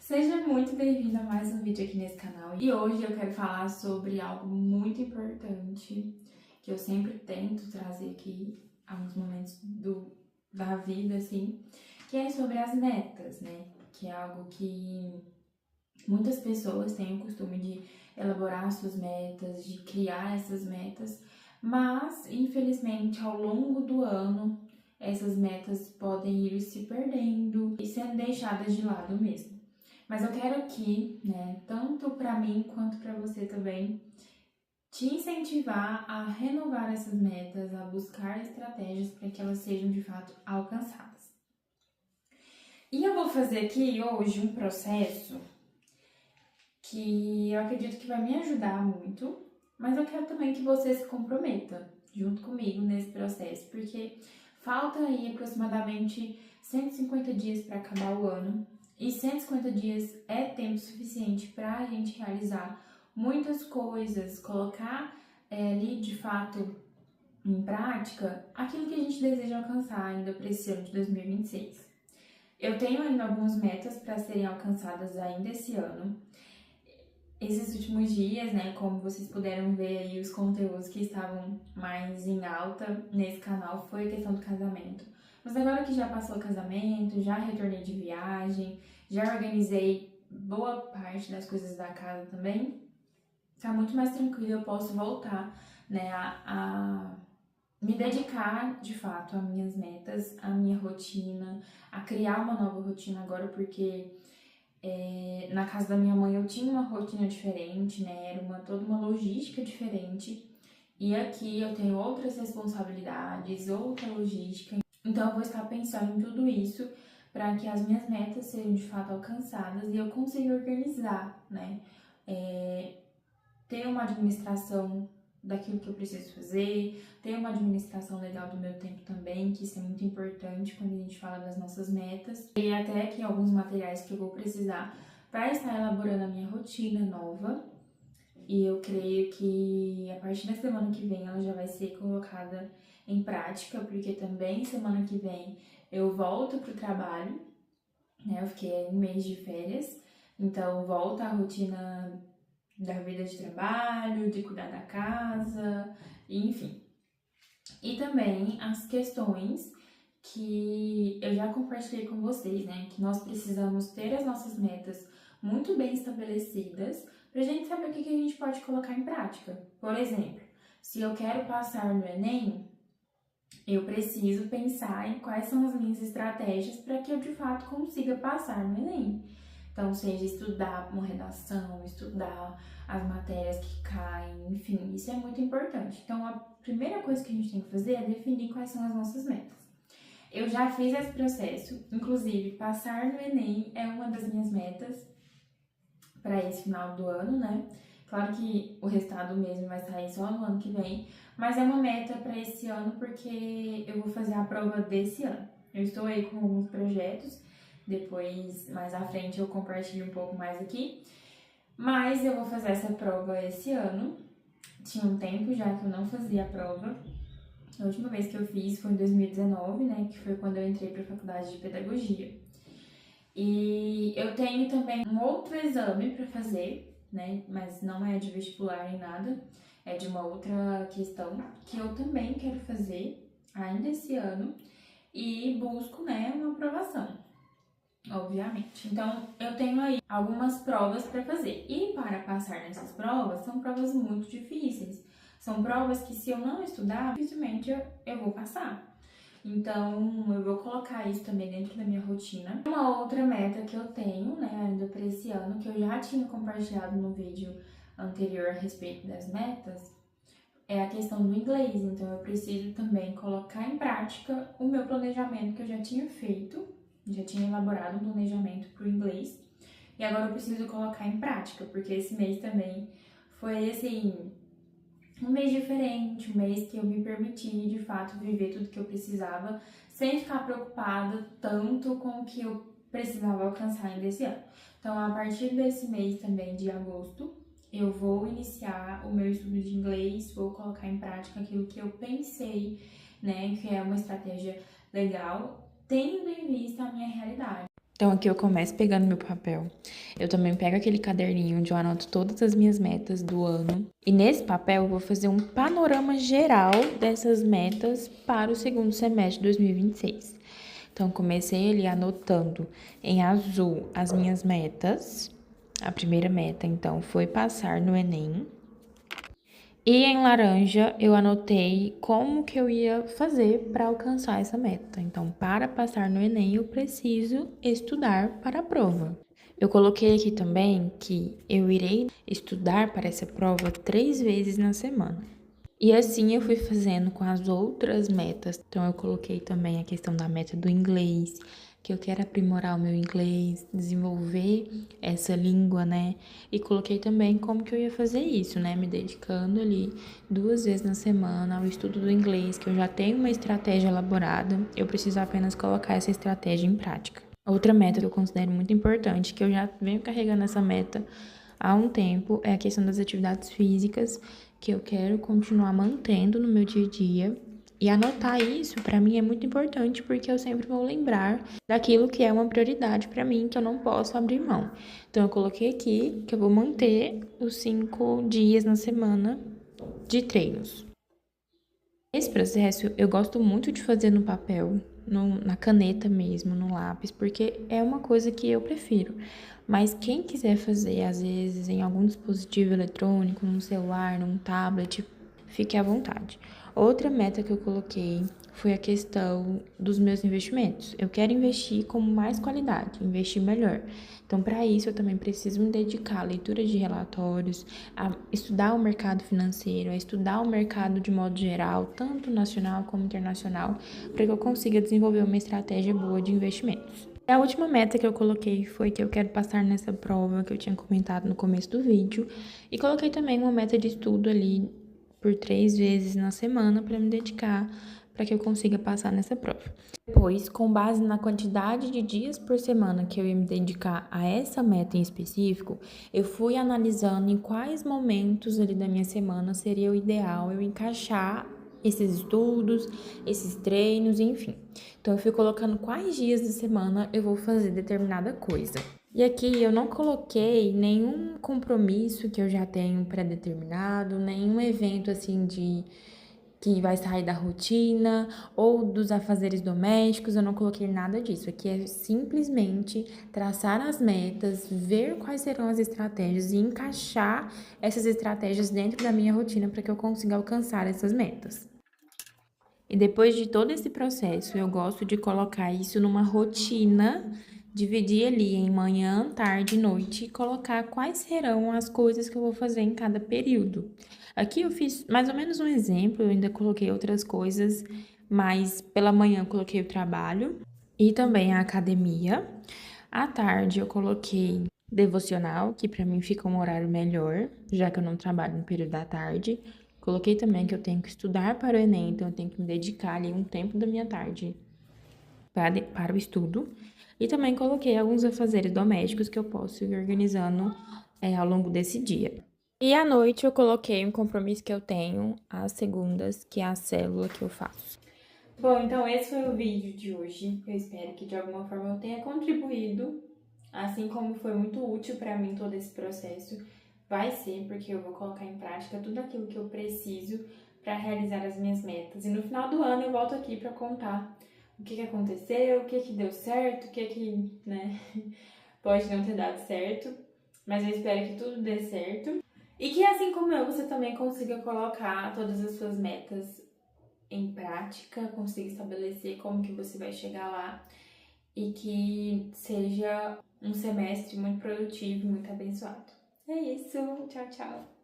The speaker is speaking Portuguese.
Seja muito bem-vindo a mais um vídeo aqui nesse canal. E hoje eu quero falar sobre algo muito importante que eu sempre tento trazer aqui em alguns momentos da vida, assim, que é sobre as metas, né? Que é algo que muitas pessoas têm o costume de elaborar suas metas, de criar essas metas, mas infelizmente ao longo do ano essas metas podem ir se perdendo e sendo deixadas de lado mesmo. Mas eu quero aqui, né, tanto para mim quanto para você também, te incentivar a renovar essas metas, a buscar estratégias para que elas sejam de fato alcançadas. E eu vou fazer aqui hoje um processo que eu acredito que vai me ajudar muito, mas eu quero também que você se comprometa junto comigo nesse processo, porque falta aí aproximadamente 150 dias para acabar o ano. E 150 dias é tempo suficiente para a gente realizar muitas coisas, colocar ali de fato em prática aquilo que a gente deseja alcançar ainda para esse ano de 2026. Eu tenho ainda algumas metas para serem alcançadas ainda esse ano. Esses últimos dias, né, como vocês puderam ver aí, os conteúdos que estavam mais em alta nesse canal foi a questão do casamento. Mas agora que já passou o casamento, já retornei de viagem, já organizei boa parte das coisas da casa também, tá muito mais tranquilo, eu posso voltar, né, a me dedicar de fato às minhas metas, à minha rotina, a criar uma nova rotina agora, porque na casa da minha mãe eu tinha uma rotina diferente, né, era toda uma logística diferente, e aqui eu tenho outras responsabilidades, outra logística. Então, eu vou estar pensando em tudo isso para que as minhas metas sejam de fato alcançadas e eu consiga organizar, né? Ter uma administração daquilo que eu preciso fazer, ter uma administração legal do meu tempo também, que isso é muito importante quando a gente fala das nossas metas. E até aqui alguns materiais que eu vou precisar para estar elaborando a minha rotina nova. E eu creio que a partir da semana que vem ela já vai ser colocada em prática, porque também semana que vem eu volto pro trabalho, né? Eu fiquei um mês de férias, então volta a rotina da vida de trabalho, de cuidar da casa, enfim. E também as questões que eu já compartilhei com vocês, né? Que nós precisamos ter as nossas metas muito bem estabelecidas pra gente saber o que a gente pode colocar em prática. Por exemplo, se eu quero passar no Enem, eu preciso pensar em quais são as minhas estratégias para que eu de fato consiga passar no Enem. Então, seja estudar uma redação, estudar as matérias que caem, enfim, isso é muito importante. Então, a primeira coisa que a gente tem que fazer é definir quais são as nossas metas. Eu já fiz esse processo, inclusive passar no Enem é uma das minhas metas para esse final do ano, né? Claro que o resultado mesmo vai sair só no ano que vem, mas é uma meta para esse ano porque eu vou fazer a prova desse ano. Eu estou aí com alguns projetos, depois mais à frente eu compartilho um pouco mais aqui, mas eu vou fazer essa prova esse ano. Tinha um tempo já que eu não fazia a prova. A última vez que eu fiz foi em 2019, né, que foi quando eu entrei para a faculdade de pedagogia. E eu tenho também um outro exame para fazer, né, mas não é de vestibular nem nada, é de uma outra questão que eu também quero fazer ainda esse ano e busco, né, uma aprovação, obviamente. Então, eu tenho aí algumas provas para fazer. E para passar nessas provas, são provas muito difíceis. São provas que se eu não estudar, dificilmente eu vou passar. Então, eu vou colocar isso também dentro da minha rotina. Uma outra meta que eu tenho, né, ainda para esse ano, que eu já tinha compartilhado no vídeo anterior a respeito das metas, é a questão do inglês. Então, eu preciso também colocar em prática o meu planejamento que eu já tinha feito, já tinha elaborado um planejamento para o inglês, e agora eu preciso colocar em prática, porque esse mês também foi, assim, um mês diferente, um mês que eu me permiti, de fato, viver tudo que eu precisava, sem ficar preocupada tanto com o que eu precisava alcançar ainda esse ano. Então, a partir desse mês também, de agosto, eu vou iniciar o meu estudo de inglês, vou colocar em prática aquilo que eu pensei, né, que é uma estratégia legal, tendo em vista a minha realidade. Então, aqui eu começo pegando meu papel. Eu também pego aquele caderninho onde eu anoto todas as minhas metas do ano. E nesse papel eu vou fazer um panorama geral dessas metas para o segundo semestre de 2026. Então, comecei ali anotando em azul as minhas metas. A primeira meta, então, foi passar no Enem. E em laranja eu anotei como que eu ia fazer para alcançar essa meta. Então, para passar no Enem, eu preciso estudar para a prova. Eu coloquei aqui também que eu irei estudar para essa prova 3 vezes na semana. E assim eu fui fazendo com as outras metas. Então, eu coloquei também a questão da meta do inglês, que eu quero aprimorar o meu inglês, desenvolver essa língua, né? E coloquei também como que eu ia fazer isso, né? Me dedicando ali 2 vezes na semana ao estudo do inglês, que eu já tenho uma estratégia elaborada, eu preciso apenas colocar essa estratégia em prática. Outra meta que eu considero muito importante, que eu já venho carregando essa meta há um tempo, é a questão das atividades físicas, que eu quero continuar mantendo no meu dia a dia. E anotar isso para mim é muito importante porque eu sempre vou lembrar daquilo que é uma prioridade para mim, que eu não posso abrir mão. Então eu coloquei aqui que eu vou manter os 5 dias na semana de treinos. Esse processo eu gosto muito de fazer no papel, na caneta mesmo, no lápis, porque é uma coisa que eu prefiro. Mas quem quiser fazer, às vezes, em algum dispositivo eletrônico, num celular, num tablet, fique à vontade. Outra meta que eu coloquei foi a questão dos meus investimentos. Eu quero investir com mais qualidade, investir melhor. Então, para isso, eu também preciso me dedicar à leitura de relatórios, a estudar o mercado financeiro, a estudar o mercado de modo geral, tanto nacional como internacional, para que eu consiga desenvolver uma estratégia boa de investimentos. A última meta que eu coloquei foi que eu quero passar nessa prova que eu tinha comentado no começo do vídeo, e coloquei também uma meta de estudo ali por 3 vezes na semana para me dedicar para que eu consiga passar nessa prova. Depois, com base na quantidade de dias por semana que eu ia me dedicar a essa meta em específico, eu fui analisando em quais momentos ali da minha semana seria o ideal eu encaixar esses estudos, esses treinos, enfim. Então, eu fui colocando quais dias da semana eu vou fazer determinada coisa. E aqui eu não coloquei nenhum compromisso que eu já tenho pré-determinado, nenhum evento assim que vai sair da rotina ou dos afazeres domésticos, eu não coloquei nada disso. Aqui é simplesmente traçar as metas, ver quais serão as estratégias e encaixar essas estratégias dentro da minha rotina para que eu consiga alcançar essas metas. E depois de todo esse processo, eu gosto de colocar isso numa rotina, dividir ali em manhã, tarde e noite e colocar quais serão as coisas que eu vou fazer em cada período. Aqui eu fiz mais ou menos um exemplo, eu ainda coloquei outras coisas, mas pela manhã eu coloquei o trabalho e também a academia. À tarde eu coloquei devocional, que para mim fica um horário melhor, já que eu não trabalho no período da tarde. Coloquei também que eu tenho que estudar para o Enem, então eu tenho que me dedicar ali um tempo da minha tarde para o estudo. E também coloquei alguns afazeres domésticos que eu posso ir organizando ao longo desse dia. E à noite eu coloquei um compromisso que eu tenho às segundas, que é a célula que eu faço. Bom, então esse foi o vídeo de hoje. Eu espero que de alguma forma eu tenha contribuído, assim como foi muito útil para mim todo esse processo. Vai ser, porque eu vou colocar em prática tudo aquilo que eu preciso para realizar as minhas metas. E no final do ano eu volto aqui para contar o que aconteceu, o que deu certo, o que, né, pode não ter dado certo. Mas eu espero que tudo dê certo. E que assim como eu, você também consiga colocar todas as suas metas em prática, consiga estabelecer como que você vai chegar lá e que seja um semestre muito produtivo, muito abençoado. É isso, tchau, tchau!